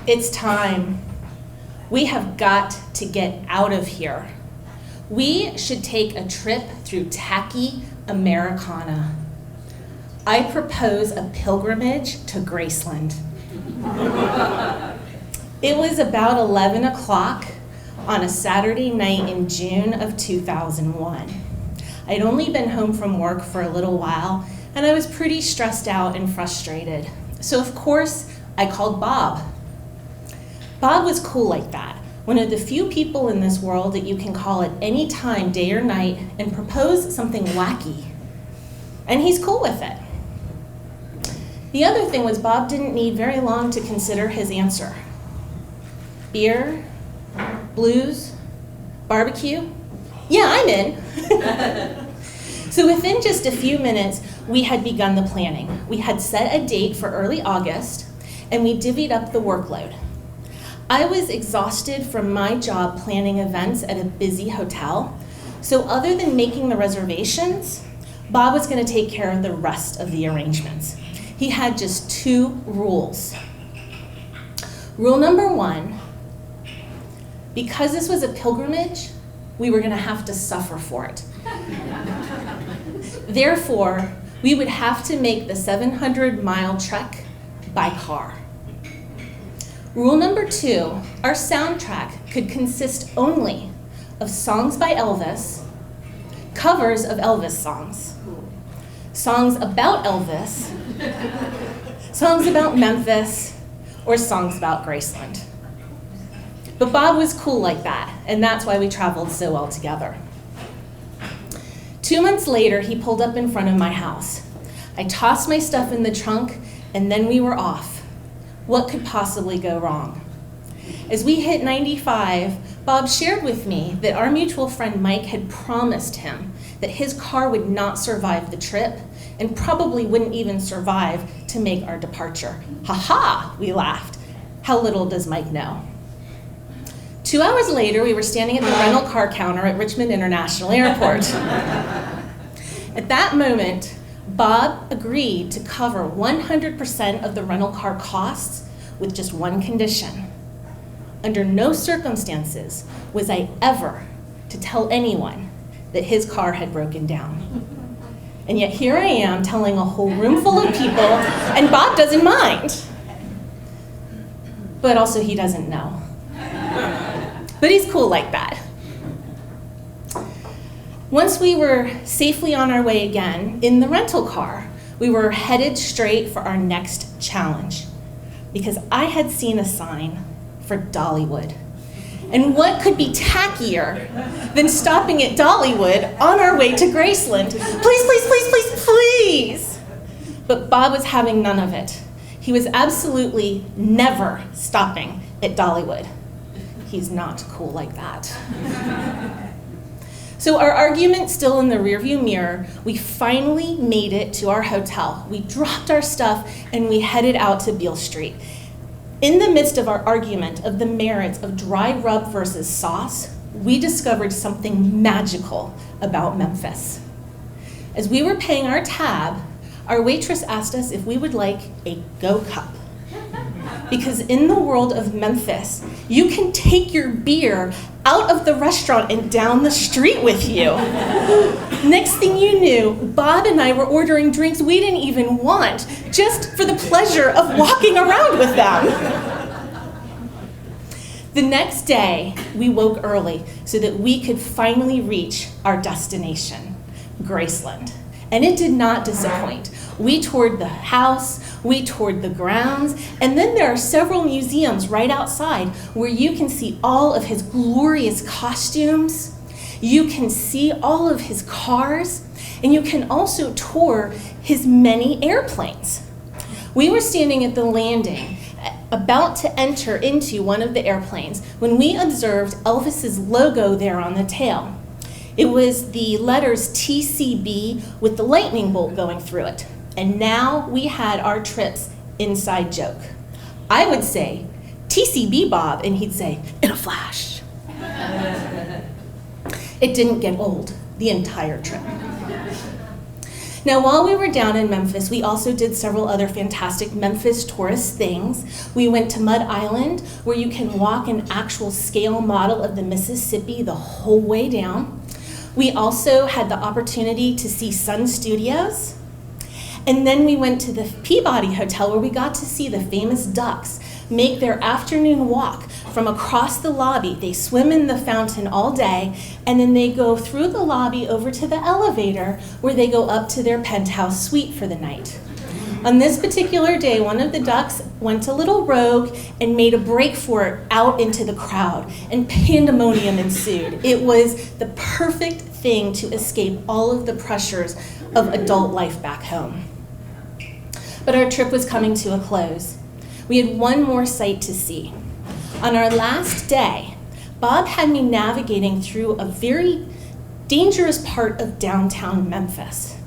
It's time. We have got to get out of here. We should take a trip through tacky Americana. I propose a pilgrimage to Graceland. It was about 11 o'clock on a Saturday night in June of 2001. I'd only been home from work for a little while, and I was pretty stressed out and frustrated. So of course, I called Bob. Bob was cool like that, one of the few people in this world that you can call at any time, day or night, and propose something wacky. And he's cool with it. The other thing was Bob didn't need very long to consider his answer. Beer, blues, barbecue? Yeah, I'm in. So within just a few minutes, we had begun the planning. We had set a date for early August, and we divvied up the workload. I was exhausted from my job planning events at a busy hotel, so other than making the reservations, Bob was going to take care of the rest of the arrangements. He had just 2 rules. Rule number 1, because this was a pilgrimage, we were going to have to suffer for it. Therefore, we would have to make the 700-mile trek by car. Rule number 2, our soundtrack could consist only of songs by Elvis, covers of Elvis songs, songs about Elvis, songs about Memphis, or songs about Graceland. But Bob was cool like that, and that's why we traveled so well together. 2 months later, he pulled up in front of my house. I tossed my stuff in the trunk, and then we were off. What could possibly go wrong? As we hit 95, Bob shared with me that our mutual friend Mike had promised him that his car would not survive the trip and probably wouldn't even survive to make our departure. Ha ha, we laughed. How little does Mike know? 2 hours later, we were standing at the rental car counter at Richmond International Airport. At that moment, Bob agreed to cover 100% of the rental car costs with just one condition. Under no circumstances was I ever to tell anyone that his car had broken down. And yet here I am telling a whole room full of people, and Bob doesn't mind. But also he doesn't know. But he's cool like that. Once we were safely on our way again, in the rental car, we were headed straight for our next challenge, because I had seen a sign for Dollywood. And what could be tackier than stopping at Dollywood on our way to Graceland? Please, please, please, please, please! But Bob was having none of it. He was absolutely never stopping at Dollywood. He's not cool like that. So our argument still in the rearview mirror, we finally made it to our hotel. We dropped our stuff and we headed out to Beale Street. In the midst of our argument of the merits of dry rub versus sauce, we discovered something magical about Memphis. As we were paying our tab, our waitress asked us if we would like a Go Cup. Because in the world of Memphis, you can take your beer out of the restaurant and down the street with you. Next thing you knew, Bob and I were ordering drinks we didn't even want, just for the pleasure of walking around with them. The next day, we woke early so that we could finally reach our destination, Graceland. And it did not disappoint. We toured the house, we toured the grounds, and then there are several museums right outside where you can see all of his glorious costumes, you can see all of his cars, and you can also tour his many airplanes. We were standing at the landing, about to enter into one of the airplanes, when we observed Elvis's logo there on the tail. It was the letters TCB with the lightning bolt going through it. And now we had our trip's inside joke. I would say, TCB, Bob, and he'd say, in a flash. It didn't get old the entire trip. Now, while we were down in Memphis, we also did several other fantastic Memphis tourist things. We went to Mud Island, where you can walk an actual scale model of the Mississippi the whole way down. We also had the opportunity to see Sun Studios. And then we went to the Peabody Hotel, where we got to see the famous ducks make their afternoon walk from across the lobby. They swim in the fountain all day, and then they go through the lobby over to the elevator, where they go up to their penthouse suite for the night. On this particular day, one of the ducks went a little rogue and made a break for it out into the crowd, and pandemonium ensued. It was the perfect thing to escape all of the pressures of adult life back home. But our trip was coming to a close. We had one more sight to see. On our last day, Bob had me navigating through a very dangerous part of downtown Memphis.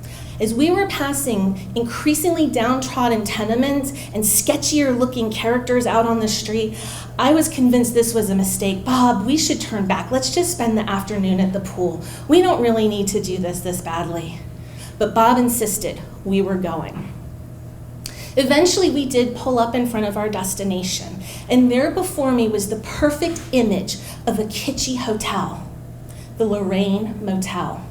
As we were passing increasingly downtrodden tenements and sketchier looking characters out on the street, I was convinced this was a mistake. Bob, we should turn back. Let's just spend the afternoon at the pool. We don't really need to do this badly. But Bob insisted we were going. Eventually, we did pull up in front of our destination, and there before me was the perfect image of a kitschy hotel, the Lorraine Motel.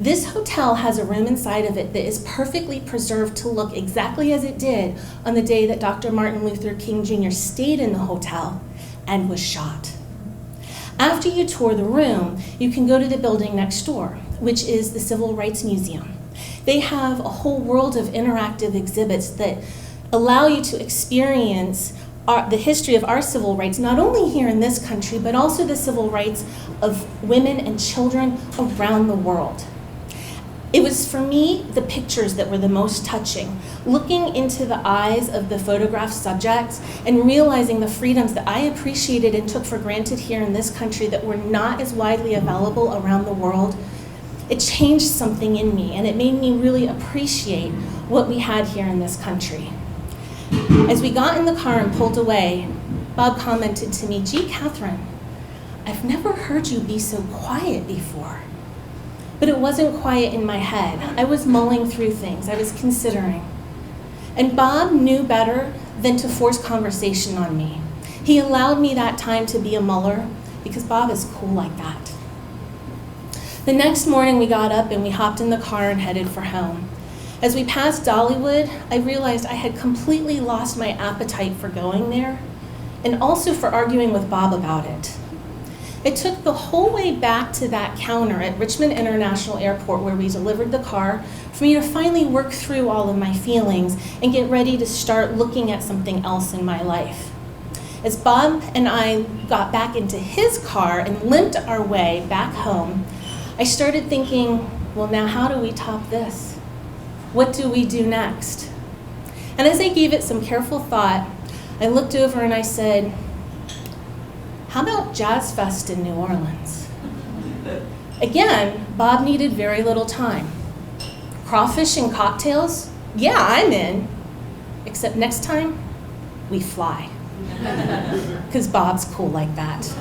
This hotel has a room inside of it that is perfectly preserved to look exactly as it did on the day that Dr. Martin Luther King Jr. stayed in the hotel and was shot. After you tour the room, you can go to the building next door, which is the Civil Rights Museum. They have a whole world of interactive exhibits that allow you to experience the history of our civil rights, not only here in this country, but also the civil rights of women and children around the world. It was, for me, the pictures that were the most touching, looking into the eyes of the photographed subjects and realizing the freedoms that I appreciated and took for granted here in this country that were not as widely available around the world. It changed something in me, and it made me really appreciate what we had here in this country. As we got in the car and pulled away, Bob commented to me, "Gee, Catherine, I've never heard you be so quiet before." But it wasn't quiet in my head. I was mulling through things. I was considering. And Bob knew better than to force conversation on me. He allowed me that time to be a muller because Bob is cool like that. The next morning we got up and we hopped in the car and headed for home. As we passed Dollywood, I realized I had completely lost my appetite for going there and also for arguing with Bob about it. It took the whole way back to that counter at Richmond International Airport where we delivered the car for me to finally work through all of my feelings and get ready to start looking at something else in my life. As Bob and I got back into his car and limped our way back home, I started thinking, well, now how do we top this? What do we do next? And as I gave it some careful thought, I looked over and I said, how about Jazz Fest in New Orleans? Again, Bob needed very little time. Crawfish and cocktails? Yeah, I'm in. Except next time, we fly. Because Bob's cool like that.